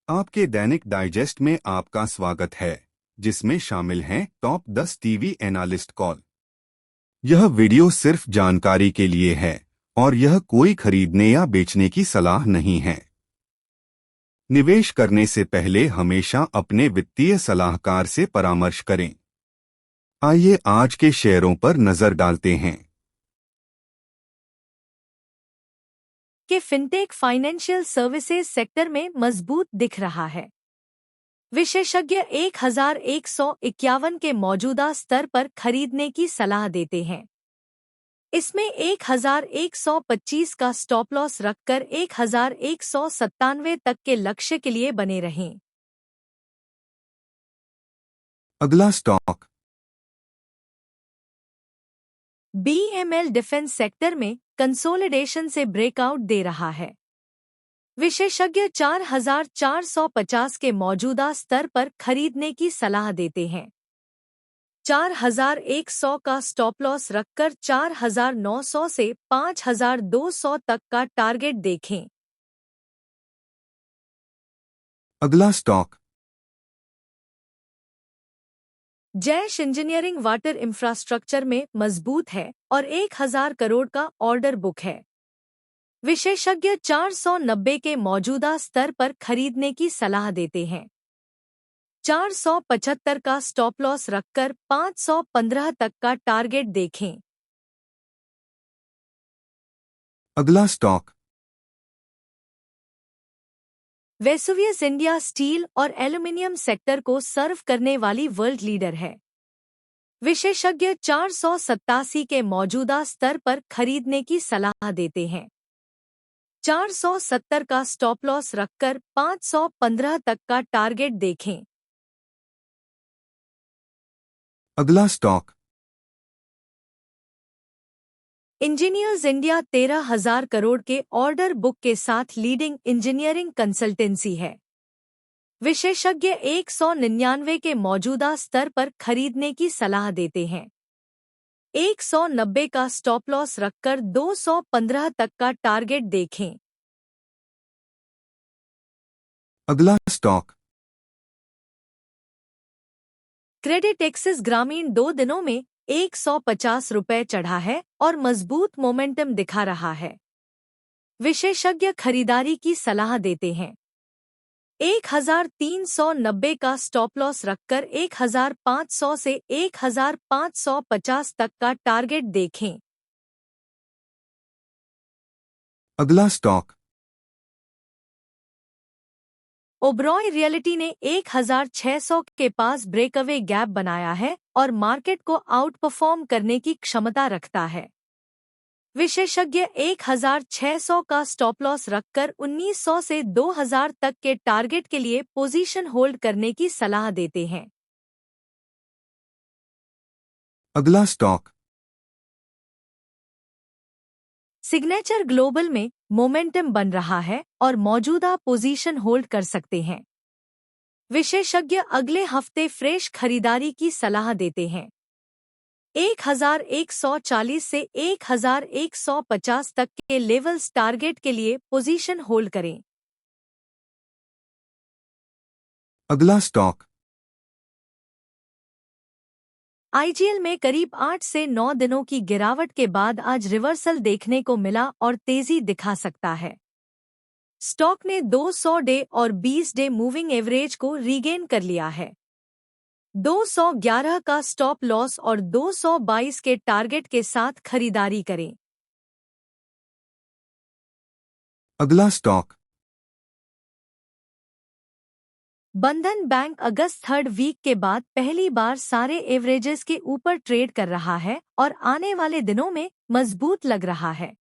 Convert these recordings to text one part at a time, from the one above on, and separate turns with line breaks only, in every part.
आपके दैनिक डाइजेस्ट में आपका स्वागत है, जिसमें शामिल हैं टॉप 10 टीवी एनालिस्ट कॉल। यह वीडियो सिर्फ जानकारी के लिए है और यह कोई खरीदने या बेचने की सलाह नहीं है। निवेश करने से पहले हमेशा अपने वित्तीय सलाहकार से परामर्श करें। आइए आज के शेयरों पर नजर डालते हैं।
कि फिनटेक फाइनेंशियल सर्विसेज सेक्टर में मजबूत दिख रहा है। विशेषज्ञ 1151 के मौजूदा स्तर पर खरीदने की सलाह देते हैं। इसमें 1125 का स्टॉप लॉस रखकर 1197 तक के लक्ष्य के लिए बने रहें।
अगला स्टॉक
BEML डिफेंस सेक्टर में कंसोलिडेशन से ब्रेकआउट दे रहा है। विशेषज्ञ 4450 के मौजूदा स्तर पर खरीदने की सलाह देते हैं। 4100 का स्टॉप लॉस रखकर 4900 से 5200 तक का टारगेट देखें।
अगला stock
Jaish engineering water infrastructure में मजबूत है और 1000 करोड़ का ऑर्डर बुक है। विशेषज्ञ 490 के मौजूदा स्तर पर खरीदने की सलाह देते हैं। 475 का स्टॉप लॉस रखकर 515 तक का टारगेट देखें।
अगला स्टॉक
वेसुवियस इंडिया स्टील और एल्यूमिनियम सेक्टर को सर्व करने वाली वर्ल्ड लीडर है। विशेषज्ञ 487 के मौजूदा स्तर पर खरीदने की सलाह देते हैं। 470 का स्टॉप लॉस रखकर 515 तक का टारगेट देखें।
अगला स्टॉक
इंजीनियर्स इंडिया 13,000 करोड़ के ऑर्डर बुक के साथ लीडिंग इंजीनियरिंग कंसल्टेंसी है। विशेषज्ञ 199 के मौजूदा स्तर पर खरीदने की सलाह देते हैं। 190 का स्टॉप लॉस रखकर 215 तक का टारगेट देखें।
अगला स्टॉक
क्रेडिट एक्सिस ग्रामीण 2 दिनों में 150 रुपए चढ़ा है और मजबूत मोमेंटम दिखा रहा है। विशेषज्ञ खरीदारी की सलाह देते हैं। 1390 का स्टॉप लॉस रखकर 1500 से 1550 तक का टारगेट देखें।
अगला स्टॉक
ओबरॉय रियलिटी ने 1600 के पास ब्रेकअवे गैप बनाया है और मार्केट को आउट परफॉर्म करने की क्षमता रखता है। विशेषज्ञ 1600 का स्टॉप लॉस रखकर 1900 से 2000 तक के टारगेट के लिए पोजीशन होल्ड करने की सलाह देते हैं।
अगला स्टॉक
सिग्नेचर ग्लोबल में मोमेंटम बन रहा है और मौजूदा पोजीशन होल्ड कर सकते हैं। विशेषज्ञ अगले हफ्ते फ्रेश खरीदारी की सलाह देते हैं। 1140 से 1150 तक के लेवल्स टारगेट के लिए पोजीशन होल्ड करें।
अगला स्टॉक
IGL में करीब 8 से 9 दिनों की गिरावट के बाद आज रिवर्सल देखने को मिला और तेजी दिखा सकता है। स्टॉक ने 200 डे और 20 डे मूविंग एवरेज को रीगेन कर लिया है। 211 का स्टॉप लॉस और 222 के टारगेट के साथ खरीदारी करें।
अगला स्टॉक
बंधन बैंक अगस्त थर्ड वीक के बाद पहली बार सारे एवरेजेस के ऊपर ट्रेड कर रहा है और आने वाले दिनों में मजबूत लग रहा है।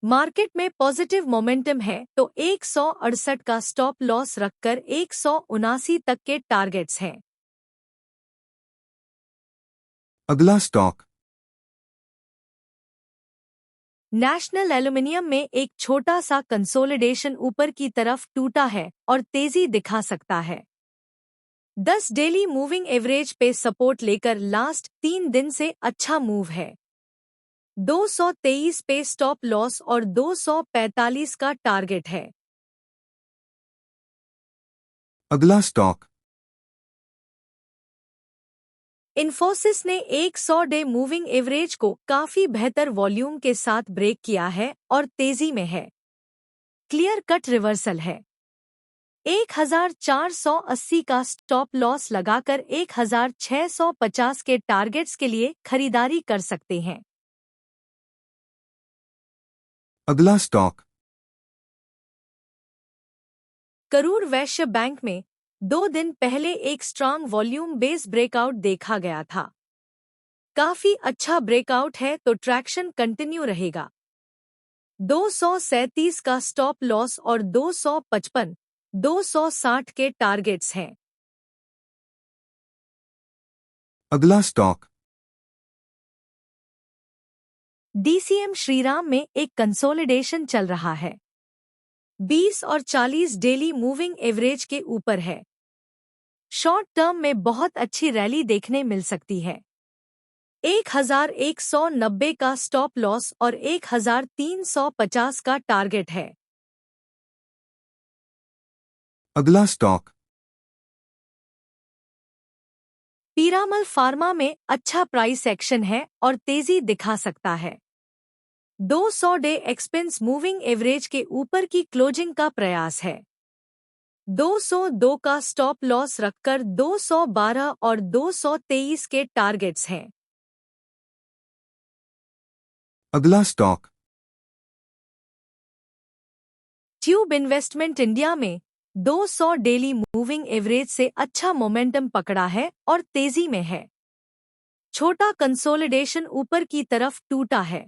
मार्केट में पॉजिटिव मोमेंटम है तो 168 का स्टॉप लॉस रखकर 179 तक के टारगेट्स हैं।
अगला स्टॉक
नेशनल एल्यूमिनियम में एक छोटा सा कंसोलिडेशन ऊपर की तरफ टूटा है और तेजी दिखा सकता है। 10 डेली मूविंग एवरेज पे सपोर्ट लेकर लास्ट 3 दिन से अच्छा मूव है। 223 पे स्टॉप लॉस और 245 का टारगेट है।
अगला स्टॉक।
इन्फोसिस ने 100 डे मूविंग एवरेज को काफी बेहतर वॉल्यूम के साथ ब्रेक किया है और तेजी में है। क्लियर कट रिवर्सल है। 1480 का स्टॉप लॉस लगाकर 1650 के टारगेट्स के लिए खरीदारी कर सकते हैं।
अगला स्टॉक।
करूर वैश्य बैंक में 2 दिन पहले एक स्ट्रांग वॉल्यूम बेस ब्रेकआउट देखा गया था। काफी अच्छा ब्रेकआउट है तो ट्रैक्शन कंटिन्यू रहेगा। 237 का स्टॉप लॉस और 255, 260 के टारगेट्स हैं।
अगला स्टॉक।
डीसीएम श्रीराम में एक कंसोलिडेशन चल रहा है। 20 और 40 डेली मूविंग एवरेज के ऊपर है। शॉर्ट टर्म में बहुत अच्छी रैली देखने मिल सकती है। 1190 का स्टॉप लॉस और 1350 का टारगेट है।
अगला स्टॉक।
पीरामल फार्मा में अच्छा प्राइस एक्शन है और तेजी दिखा सकता है। 200 डे एक्सपेंस मूविंग एवरेज के ऊपर की क्लोजिंग का प्रयास है। 202 का स्टॉप लॉस रखकर 212 और 223 के टारगेट्स हैं।
अगला स्टॉक।
ट्यूब इन्वेस्टमेंट इंडिया में 200 डेली मूविंग एवरेज से अच्छा मोमेंटम पकड़ा है और तेजी में है। छोटा कंसोलिडेशन ऊपर की तरफ टूटा है।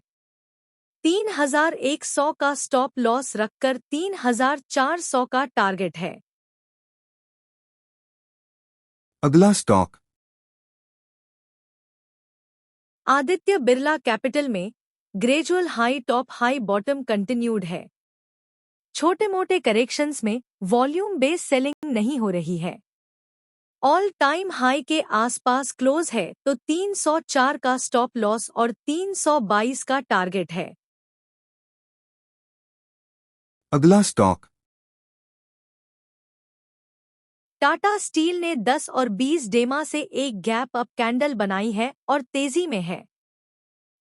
3100 का स्टॉप लॉस रखकर 3400 का टारगेट है।
अगला स्टॉक।
आदित्य बिरला कैपिटल में gradual high top high bottom continued है। छोटे मोटे करेक्शंस में वॉल्यूम बेस सेलिंग नहीं हो रही है। ऑल टाइम हाई के आसपास क्लोज है तो 304 का स्टॉप लॉस और 322 का टारगेट है।
अगला स्टॉक।
टाटा स्टील ने 10 और 20 डेमा से एक गैप अप कैंडल बनाई है और तेजी में है।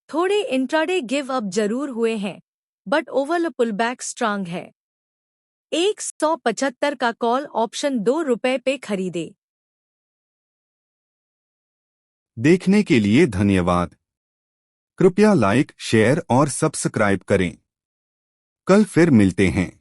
थोड़े इंट्राडे गिव अप जरूर हुए हैं बट ओवरऑल पुलबैक स्ट्रांग है। 175 का कॉल ऑप्शन ₹2 पे खरीदे।
देखने के लिए धन्यवाद। कृपया लाइक, शेयर और सब्सक्राइब करें। कल फिर मिलते हैं।